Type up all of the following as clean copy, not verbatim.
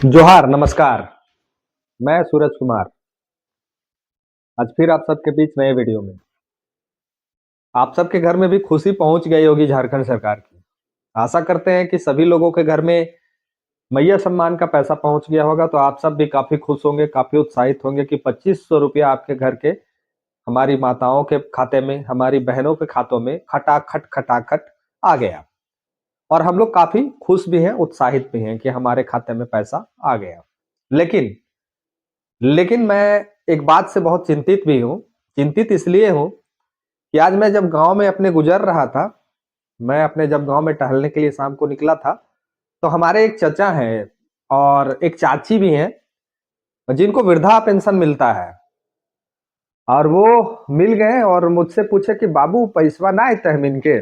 जोहार नमस्कार। मैं सूरज कुमार आज फिर आप सबके बीच नए वीडियो में। आप सबके घर में भी खुशी पहुंच गई होगी झारखंड सरकार की। आशा करते हैं कि सभी लोगों के घर में मैया सम्मान का पैसा पहुंच गया होगा, तो आप सब भी काफी खुश होंगे, काफी उत्साहित होंगे कि 2500 रुपया आपके घर के हमारी माताओं के खाते में, हमारी बहनों के खातों में खटाखट खटाखट आ गया। और हम लोग काफी खुश भी हैं, उत्साहित भी हैं कि हमारे खाते में पैसा आ गया। लेकिन लेकिन मैं एक बात से बहुत चिंतित भी हूँ। चिंतित इसलिए हूँ कि आज मैं जब गाँव में अपने गुज़र रहा था, मैं अपने जब गाँव में टहलने के लिए शाम को निकला था, तो हमारे एक चाचा हैं और एक चाची भी हैं, जिनको वृद्धा पेंशन मिलता है। और वो मिल गए और मुझसे पूछे कि बाबू पैसवा ना आते हमिन के।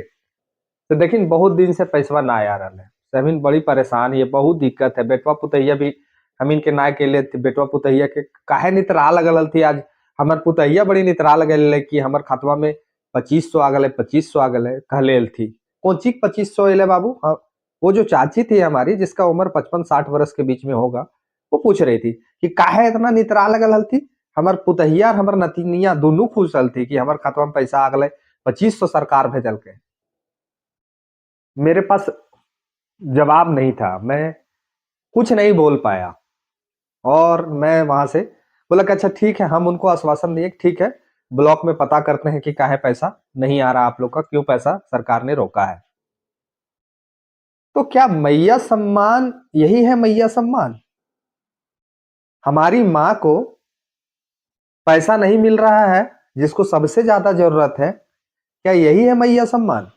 तो देखिन बहुत दिन से पैसवा ना आ रहा है, हमिन बड़ी परेशान है, बहुत दिक्कत है। बेटवा पुतैया भी हमिन के ना के लिए बेटवा पुतैया के काहे नितरा लगल थी। आज हमार पुतैया बड़ी नितरा लगल कि हमार खातवा में 2500 आ गए, 2500 आ गए कहले थी। कौन चीज 2500 अले बाबू? हाँ, वो जो चाची थी हमारी, जिसका उम्र 55-60 वर्ष के बीच में होगा, वो पूछ रही थी कि काहे इतना नितरा लगल थी। हमार पुतैया और हमार नतिनिया दोनों खुश हल थी कि हमार खातवा में पैसा आ गए, 2500 सरकार भेजल के। मेरे पास जवाब नहीं था, मैं कुछ नहीं बोल पाया। और मैं वहां से बोला कि अच्छा ठीक है, हम उनको आश्वासन दिए, ठीक है ब्लॉक में पता करते हैं कि काहे पैसा नहीं आ रहा आप लोग का, क्यों पैसा सरकार ने रोका है। तो क्या मैया सम्मान यही है? मैया सम्मान हमारी माँ को पैसा नहीं मिल रहा है, जिसको सबसे ज्यादा जरूरत है, क्या यही है मैया सम्मान?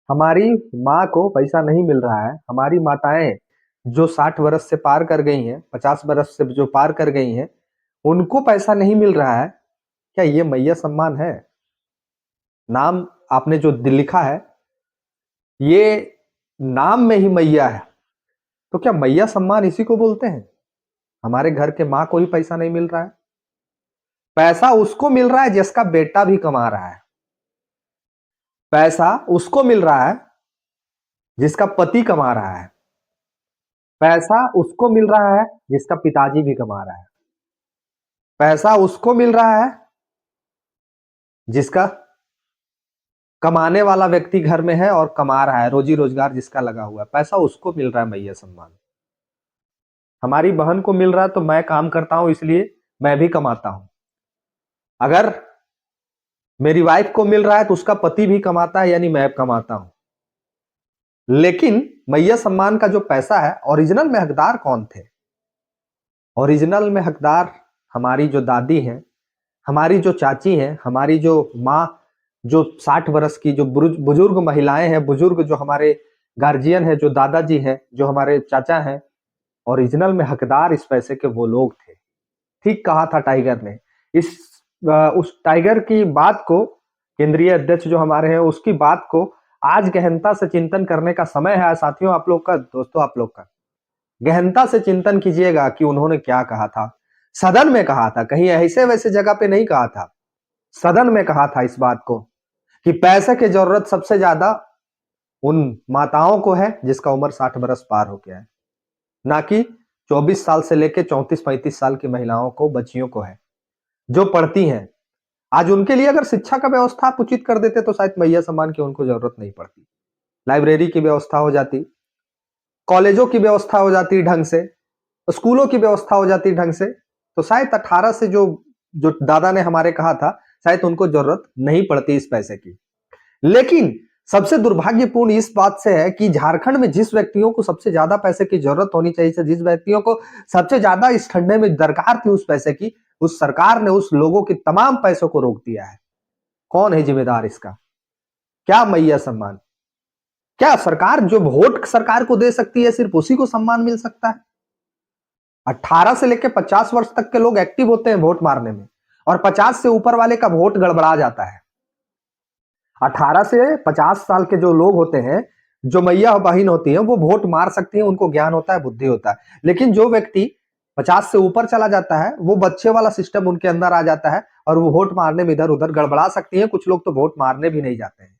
हमारी माँ को पैसा नहीं मिल रहा है, हमारी माताएं जो 60 वर्ष से पार कर गई हैं, 50 वर्ष से जो पार कर गई हैं, उनको पैसा नहीं मिल रहा है, क्या ये मैया सम्मान है? नाम आपने जो लिखा है, ये नाम में ही मैया है, तो क्या मैया सम्मान इसी को बोलते हैं? हमारे घर के माँ को ही पैसा नहीं मिल रहा है। पैसा उसको मिल रहा है जिसका बेटा भी कमा रहा है। पैसा उसको मिल रहा है जिसका पति कमा रहा है। पैसा उसको मिल रहा है जिसका पिताजी भी कमा रहा है। पैसा उसको मिल रहा है जिसका कमाने वाला व्यक्ति घर में है और कमा रहा है, रोजी रोजगार जिसका लगा हुआ है, पैसा उसको मिल रहा है मैया सम्मान। हमारी बहन को मिल रहा है तो मैं काम करता हूं, इसलिए मैं भी कमाता हूं। अगर मेरी वाइफ को मिल रहा है तो उसका पति भी कमाता है, यानी मैं कमाता हूं। लेकिन मैया सम्मान का जो पैसा है, ओरिजिनल में हकदार कौन थे? ओरिजिनल में हकदार हमारी जो दादी हैं, हमारी जो चाची हैं, हमारी जो माँ, जो 60 वर्ष की जो बुजुर्ग महिलाएं हैं, बुजुर्ग जो हमारे गार्जियन है, जो दादाजी हैं, जो हमारे चाचा हैं, ओरिजिनल में हकदार इस पैसे के वो लोग थे। ठीक कहा था टाइगर ने। उस टाइगर की बात को, केंद्रीय अध्यक्ष जो हमारे हैं, उसकी बात को आज गहनता से चिंतन करने का समय है साथियों, आप लोग का, दोस्तों आप लोग का। गहनता से चिंतन कीजिएगा कि उन्होंने क्या कहा था। सदन में कहा था, कहीं ऐसे वैसे जगह पे नहीं कहा था, सदन में कहा था इस बात को कि पैसे की जरूरत सबसे ज्यादा उन माताओं को है जिसका उम्र 60 बरस पार हो गया है, ना कि 24 साल से लेकर 34-35 साल की महिलाओं को, बच्चियों को है जो पढ़ती हैं। आज उनके लिए अगर शिक्षा का व्यवस्था आप उचित कर देते तो शायद मैया सम्मान की उनको जरूरत नहीं पड़ती। लाइब्रेरी की व्यवस्था हो जाती, कॉलेजों की व्यवस्था हो जाती ढंग से, स्कूलों की व्यवस्था हो जाती ढंग से, तो शायद 18 से जो जो दादा ने हमारे कहा था, शायद उनको जरूरत नहीं पड़ती इस पैसे की। लेकिन सबसे दुर्भाग्यपूर्ण इस बात से है कि झारखंड में जिस व्यक्तियों को सबसे ज्यादा पैसे की जरूरत होनी चाहिए, जिस व्यक्तियों को सबसे ज्यादा इस ठंडे में दरकार थी उस पैसे की, उस सरकार ने उस लोगों के तमाम पैसों को रोक दिया है। कौन है जिम्मेदार इसका? क्या मैया सम्मान? क्या सरकार जो वोट सरकार को दे सकती है, सिर्फ उसी को सम्मान मिल सकता है? 18 से लेकर 50 वर्ष तक के लोग एक्टिव होते हैं वोट मारने में, और 50 से ऊपर वाले का वोट गड़बड़ा जाता है। 18 से 50 साल के जो लोग होते हैं, जो मैया बहन होती हैं, वो वोट मार सकती हैं, उनको ज्ञान होता है, बुद्धि होता है। लेकिन जो व्यक्ति 50 से ऊपर चला जाता है, वो बच्चे वाला सिस्टम उनके अंदर आ जाता है और वो वोट मारने में इधर उधर गड़बड़ा सकती है। कुछ लोग तो वोट मारने भी नहीं जाते हैं।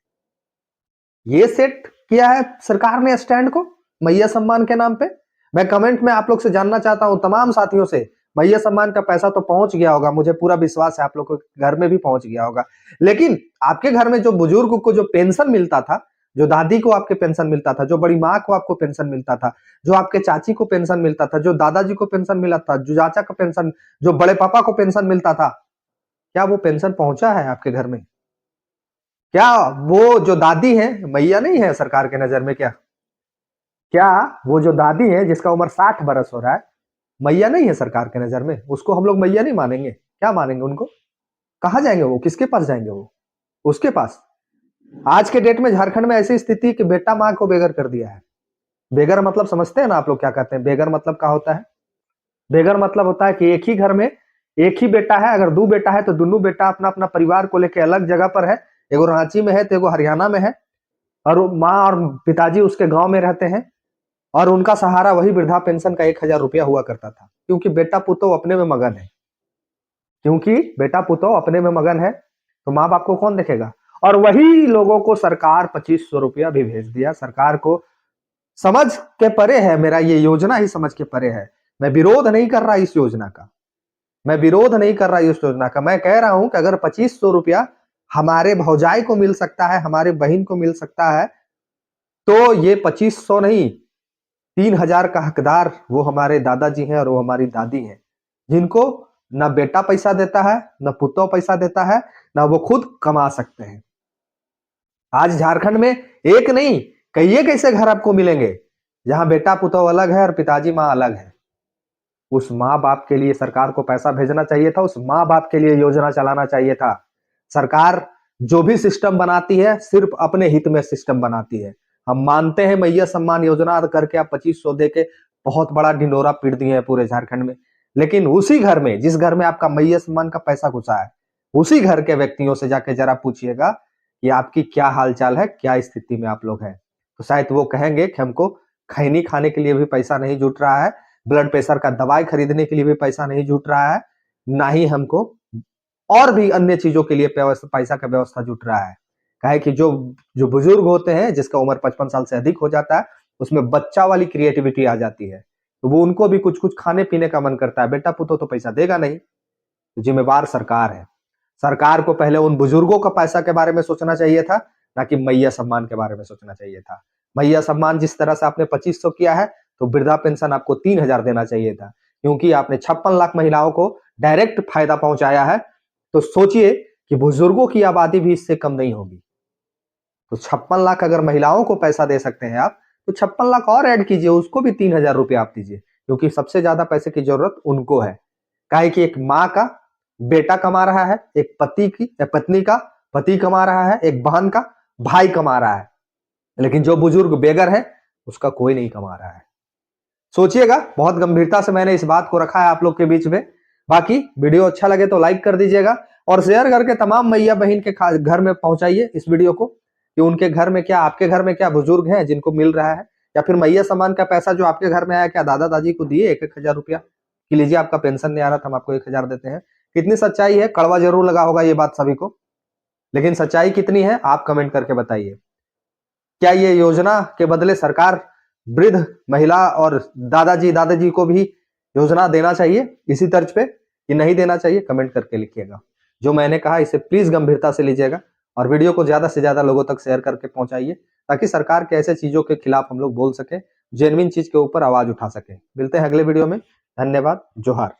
ये सेट किया है सरकार ने स्टैंड को मैया सम्मान के नाम पे। मैं कमेंट में आप लोग से जानना चाहता हूं, तमाम साथियों से, मैया सम्मान का पैसा तो पहुंच गया होगा, मुझे पूरा विश्वास है आप लोग के घर में भी पहुंच गया होगा, लेकिन आपके घर में जो बुजुर्ग को जो पेंशन मिलता था, जो दादी को आपके पेंशन मिलता था, जो बड़ी माँ को आपको पेंशन मिलता था, जो आपके चाची को पेंशन मिलता था, जो दादाजी को पेंशन मिला था, जो चाचा को पेंशन, जो बड़े पापा को पेंशन मिलता था, क्या वो पेंशन पहुंचा है आपके घर में? क्या वो जो दादी है मैया नहीं है सरकार के नजर में? क्या वो जो दादी है जिसका उम्र 60 बरस हो रहा है, मैया नहीं है सरकार के नजर में? उसको हम लोग मैया नहीं मानेंगे? क्या मानेंगे उनको? कहाँ जाएंगे वो? किसके पास जाएंगे वो? उसके पास। आज के डेट में झारखंड में ऐसी स्थिति कि बेटा माँ को बेघर कर दिया है। बेघर मतलब समझते हैं ना आप लोग क्या कहते हैं? बेघर मतलब क्या होता है? बेघर मतलब होता है कि एक ही घर में एक ही बेटा है, अगर दो बेटा है तो दोनों बेटा अपना अपना परिवार को लेकर अलग जगह पर है, एगो रांची में है तो एगो हरियाणा में है, और माँ और पिताजी उसके गांव में रहते हैं, और उनका सहारा वही वृद्धा पेंशन का 1,000 रुपया हुआ करता था, क्योंकि बेटा पुतो अपने में मगन है। क्योंकि बेटा पुतो अपने में मगन है, तो माँ बाप को कौन देखेगा? और वही लोगों को सरकार 2500 रुपया भी भेज दिया। सरकार को समझ के परे है, मेरा ये योजना ही समझ के परे है। मैं विरोध नहीं कर रहा इस योजना का, मैं विरोध नहीं कर रहा इस योजना का। मैं कह रहा हूं कि अगर 2500 रुपया हमारे भौजाई को मिल सकता है, हमारे बहन को मिल सकता है, तो ये 2500 नहीं, 3,000 का हकदार वो हमारे दादाजी हैं और वो हमारी दादी हैं, जिनको ना बेटा पैसा देता है, ना पुतो पैसा देता है, ना वो खुद कमा सकते हैं। आज झारखंड में एक नहीं कई कैसे घर आपको मिलेंगे जहां बेटा पुतो अलग है और पिताजी माँ अलग है। उस माँ बाप के लिए सरकार को पैसा भेजना चाहिए था, उस माँ बाप के लिए योजना चलाना चाहिए था। सरकार जो भी सिस्टम बनाती है सिर्फ अपने हित में सिस्टम बनाती है। हम मानते हैं मैया सम्मान योजना करके आप 2500 दे के बहुत बड़ा ढिंडोरा पीट दिए हैं पूरे झारखंड में, लेकिन उसी घर में जिस घर में आपका मैया सम्मान का पैसा घुसा है, उसी घर के व्यक्तियों से जाके जरा पूछिएगा कि आपकी क्या हालचाल है, क्या स्थिति में आप लोग हैं, तो शायद वो कहेंगे कि हमको खैनी खाने के लिए भी पैसा नहीं जुट रहा है, ब्लड प्रेशर का दवाई खरीदने के लिए भी पैसा नहीं जुट रहा है, ना ही हमको और भी अन्य चीजों के लिए पैसा का व्यवस्था जुट रहा है। काहे कि जो जो बुजुर्ग होते हैं जिसका उम्र 55 साल से अधिक हो जाता है, उसमें बच्चा वाली क्रिएटिविटी आ जाती है, तो वो उनको भी कुछ कुछ खाने पीने का मन करता है। बेटा पुतो तो पैसा देगा नहीं, तो जिम्मेवार सरकार है। सरकार को पहले उन बुजुर्गों का पैसा के बारे में सोचना चाहिए था, ना कि मैया सम्मान के बारे में सोचना चाहिए था। मैया सम्मान जिस तरह से आपने 2500 किया है, तो वृद्धा पेंशन आपको 3,000 देना चाहिए था, क्योंकि आपने 56 लाख महिलाओं को डायरेक्ट फायदा पहुंचाया है। तो सोचिए कि बुजुर्गों की आबादी भी इससे कम नहीं होगी। तो 56 लाख अगर महिलाओं को पैसा दे सकते हैं आप, तो 56 लाख और ऐड कीजिए, उसको भी 3,000 रुपया आप दीजिए, क्योंकि सबसे ज्यादा पैसे की जरूरत उनको है। काहे कि एक माँ का बेटा कमा रहा है, एक पति की या पत्नी का पति कमा रहा है, एक बहन का भाई कमा रहा है, लेकिन जो बुजुर्ग बेघर है उसका कोई नहीं कमा रहा है। सोचिएगा, बहुत गंभीरता से मैंने इस बात को रखा है आप लोग के बीच में। बाकी वीडियो अच्छा लगे तो लाइक कर दीजिएगा और शेयर करके तमाम मैया बहन के घर में पहुंचाइए इस वीडियो को, कि उनके घर में क्या, आपके घर में क्या बुजुर्ग हैं जिनको मिल रहा है, या फिर मैया सम्मान का पैसा जो आपके घर में आया, क्या दादा दादी को दिए 1,000 रुपया कि लीजिए आपका पेंशन नहीं आ रहा था, हम आपको 1,000 देते हैं। कितनी सच्चाई है? कड़वा जरूर लगा होगा ये बात सभी को, लेकिन सच्चाई कितनी है आप कमेंट करके बताइए। क्या ये योजना के बदले सरकार वृद्ध महिला और दादाजी दादाजी को भी योजना देना चाहिए इसी तर्ज पे, कि नहीं देना चाहिए? कमेंट करके लिखिएगा। जो मैंने कहा इसे प्लीज गंभीरता से लीजिएगा और वीडियो को ज्यादा से ज्यादा लोगों तक शेयर करके पहुंचाइए, ताकि सरकार के ऐसे चीजों के खिलाफ हम लोग बोल सके, जेन्युइन चीज के ऊपर आवाज उठा सके। मिलते हैं अगले वीडियो में। धन्यवाद। जोहार।